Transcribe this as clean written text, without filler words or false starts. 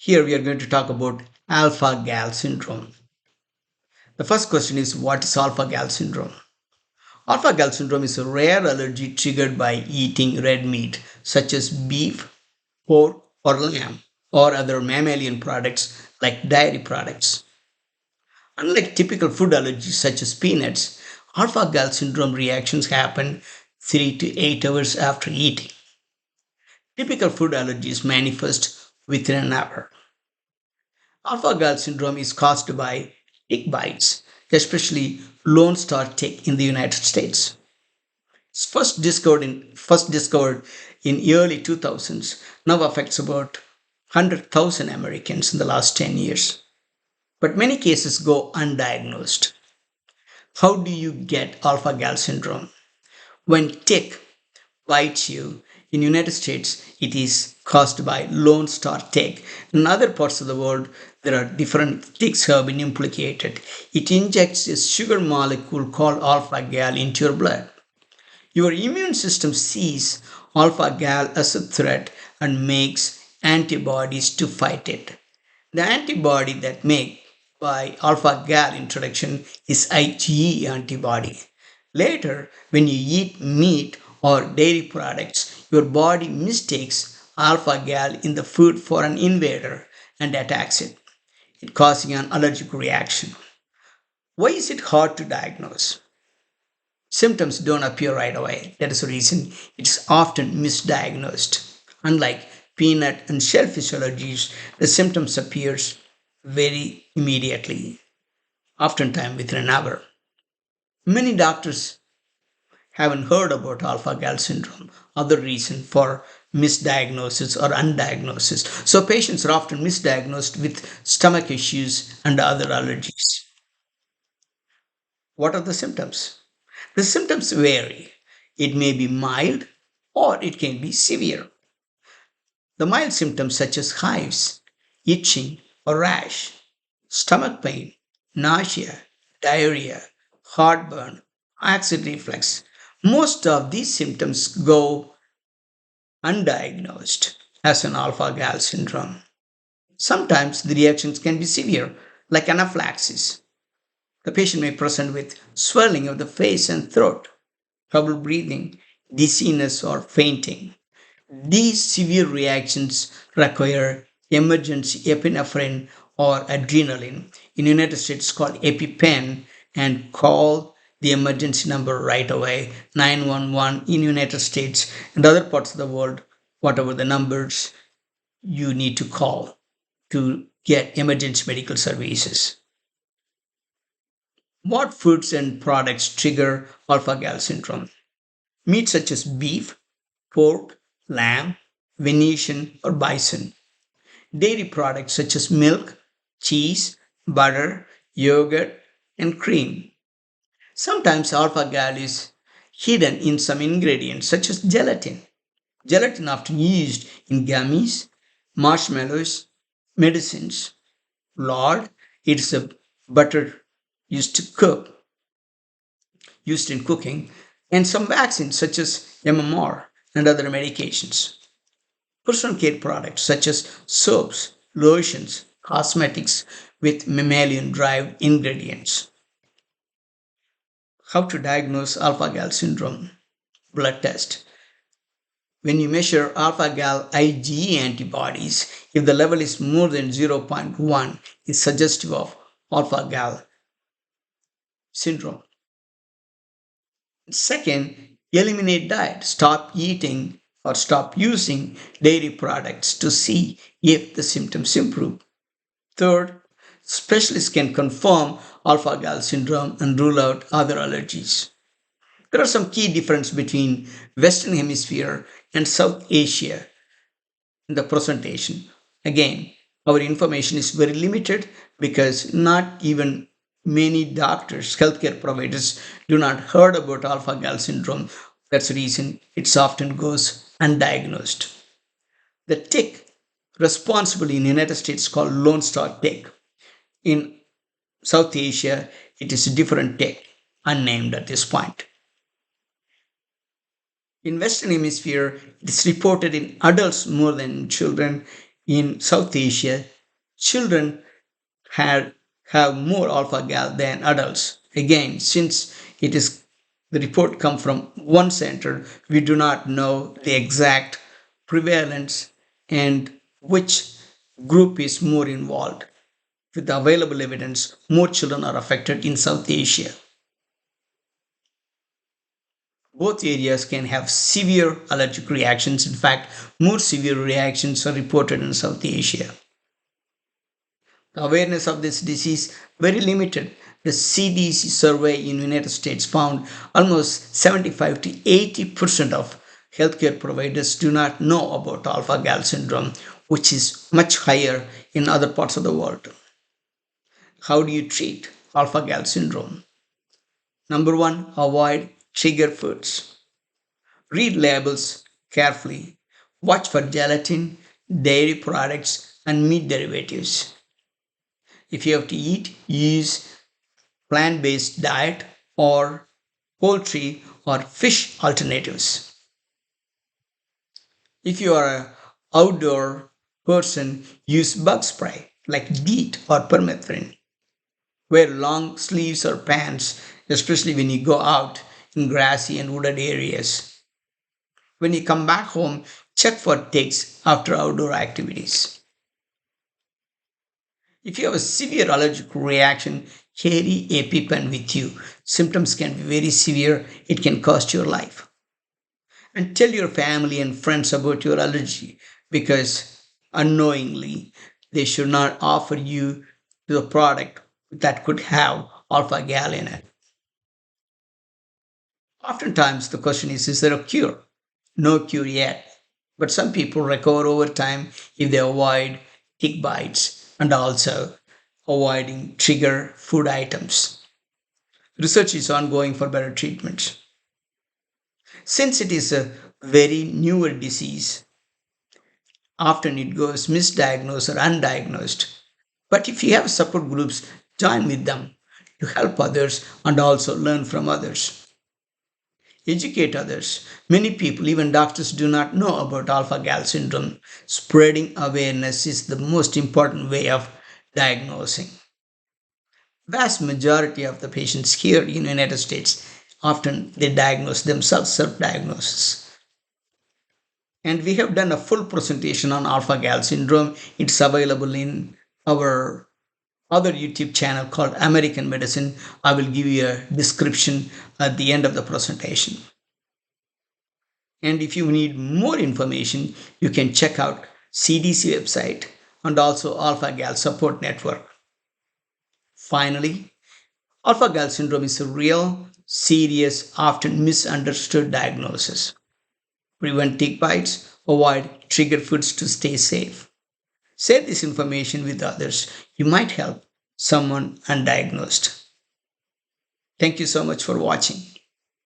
Here we are going to talk about alpha-gal syndrome. The first question is, what is alpha-gal syndrome? Alpha-gal syndrome is a rare allergy triggered by eating red meat such as beef, pork, or lamb, or other mammalian products like dairy products. Unlike typical food allergies such as peanuts, alpha-gal syndrome reactions happen 3 to 8 hours after eating. Typical food allergies manifest within an hour. Alpha-gal syndrome is caused by tick bites, especially Lone Star tick in the United States. It's first discovered in early 2000s, now affects about 100,000 Americans in the last 10 years. But many cases go undiagnosed. How do you get alpha-gal syndrome? When tick bites you, in United States, it is caused by Lone Star tick. In other parts of the world, there are different ticks have been implicated. It injects a sugar molecule called alpha-gal into your blood. Your immune system sees alpha-gal as a threat and makes antibodies to fight it. The antibody that made by alpha-gal introduction is IgE antibody. Later, when you eat meat or dairy products, your body mistakes alpha-gal in the food for an invader and attacks it, causing an allergic reaction. Why is it hard to diagnose? Symptoms don't appear right away. That is the reason it's often misdiagnosed. Unlike peanut and shellfish allergies, the symptoms appears very immediately, oftentimes within an hour. Many doctors haven't heard about alpha-gal syndrome. Other reason for misdiagnosis or undiagnosis. So patients are often misdiagnosed with stomach issues and other allergies. What are the symptoms? The symptoms vary. It may be mild or it can be severe. The mild symptoms such as hives, itching or rash, stomach pain, nausea, diarrhea, heartburn, acid reflux. Most of these symptoms go undiagnosed as an alpha-gal syndrome. Sometimes the reactions can be severe, like anaphylaxis. The patient may present with swelling of the face and throat, trouble breathing, dizziness, or fainting. These severe reactions require emergency epinephrine or adrenaline. In the United States, it's called EpiPen, and call the emergency number right away, 911 in United States and other parts of the world, whatever the numbers you need to call to get emergency medical services. What foods and products trigger alpha-gal syndrome? Meat such as beef, pork, lamb, venison, or bison. Dairy products such as milk, cheese, butter, yogurt, and cream. Sometimes alpha-gal is hidden in some ingredients such as gelatin. Gelatin often used in gummies, marshmallows, medicines. Lard, it's a butter used to cook, used in cooking, and some vaccines such as MMR and other medications. Personal care products such as soaps, lotions, cosmetics with mammalian derived ingredients. How to diagnose alpha gal syndrome? Blood test. When you measure alpha gal IgE antibodies, if the level is more than zero point 0.1, it's suggestive of alpha gal syndrome. Second, eliminate diet. Stop eating or stop using dairy products to see if the symptoms improve. Third, specialists can confirm alpha gal syndrome and rule out other allergies. There are some key differences between Western Hemisphere and South Asia in the presentation. Again, our information is very limited because not even many doctors, healthcare providers do not heard about alpha-gal syndrome. That's the reason it often goes undiagnosed. The tick responsible in the United States called Lone Star tick. In South Asia, it is a different tick, unnamed at this point. In Western Hemisphere, it is reported in adults more than in children. In South Asia, Children had have more alpha gal than adults. Again, since it is the report come from one center, we do not know the exact prevalence and which group is more involved. With the available evidence, more children are affected in South Asia. Both areas can have severe allergic reactions. In fact, more severe reactions are reported in South Asia. The awareness of this disease very limited. The CDC survey in United States found almost 75 to 80% of healthcare providers do not know about alpha-gal syndrome, which is much higher in other parts of the world. How do you treat alpha-gal syndrome? Number one, avoid trigger foods. Read labels carefully. Watch for gelatin, dairy products, and meat derivatives. If you have to eat, use plant-based diet or poultry or fish alternatives. If you are an outdoor person, use bug spray like DEET or permethrin. Wear long sleeves or pants, especially when you go out in grassy and wooded areas. When you come back home, check for ticks after outdoor activities. If you have a severe allergic reaction, carry a EpiPen with you. Symptoms can be very severe, it can cost your life. And tell your family and friends about your allergy because unknowingly they should not offer you the product that could have alpha gal in it. Oftentimes the question is there a cure? No cure yet. But some people recover over time if they avoid tick bites and also avoiding trigger food items. Research is ongoing for better treatments. Since it is a very newer disease, often it goes misdiagnosed or undiagnosed. But if you have support groups, join with them to help others and also learn from others. Educate others. Many people, even doctors, do not know about alpha gal syndrome. Spreading awareness is the most important way of diagnosing. Vast majority of the patients here in the United States often they diagnose themselves, self-diagnosis. And we have done a full presentation on alpha gal syndrome. It's available in our other YouTube channel called American Medicine. I will give you a description at the end of the presentation. And if you need more information, you can check out CDC website and also AlphaGal support network. Finally, AlphaGal syndrome is a real, serious, often misunderstood diagnosis. Prevent tick bites, avoid trigger foods to stay safe. Share this information with others. You might help someone undiagnosed. Thank you so much for watching.